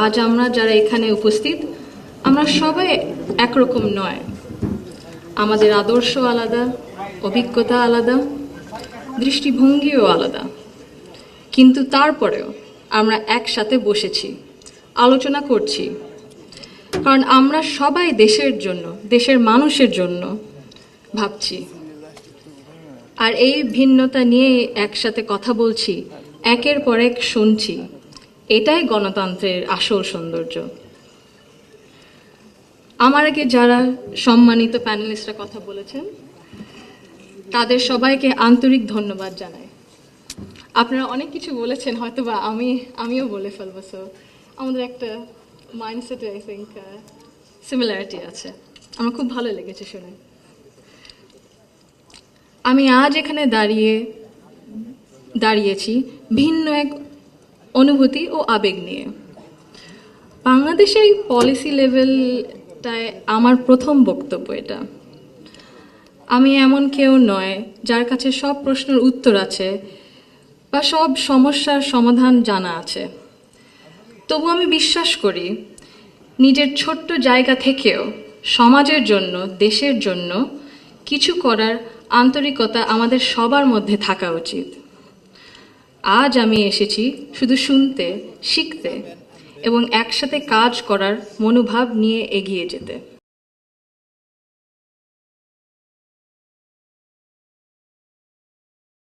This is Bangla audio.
আজ আমরা যারা এখানে উপস্থিত, আমরা সবাই একরকম নয়। আমাদের আদর্শ আলাদা, অভিজ্ঞতা আলাদা, দৃষ্টিভঙ্গিও আলাদা। কিন্তু তারপরেও আমরা একসাথে বসেছি, আলোচনা করছি, কারণ আমরা সবাই দেশের জন্য, দেশের মানুষের জন্য ভাবছি। আর এই ভিন্নতা নিয়ে একসাথে কথা বলছি, একের পর এক শুনছি। এটাই গণতন্ত্রের আসল সৌন্দর্য। আমার আগে যারা সম্মানিত প্যানেলিস্টরা কথা বলেছেন, তাদের সবাইকে আন্তরিক ধন্যবাদ জানাই। আপনারা অনেক কিছু বলেছেন, হয়তো বা আমিও বলে ফেলবো। সো আমাদের একটা মাইন্ডসেটে আই থিঙ্ক সিমিলারিটি আছে। আমার খুব ভালো লেগেছে শুনে। আমি আজ এখানে দাঁড়িয়েছি ভিন্ন এক অনুভূতি ও আবেগ নিয়ে। বাংলাদেশের এই পলিসি লেভেলটায় আমার প্রথম বক্তব্য এটা। আমি এমন কেউ নয় যার কাছে সব প্রশ্নের উত্তর আছে বা সব সমস্যার সমাধান জানা আছে। তবু আমি বিশ্বাস করি, নিজের ছোট্ট জায়গা থেকেও সমাজের জন্য, দেশের জন্য কিছু করার আন্তরিকতা আমাদের সবার মধ্যে থাকা উচিত। আজ আমি এসেছি শুধু শুনতে, শিখতে এবং একসাথে কাজ করার মনোভাব নিয়ে এগিয়ে যেতে।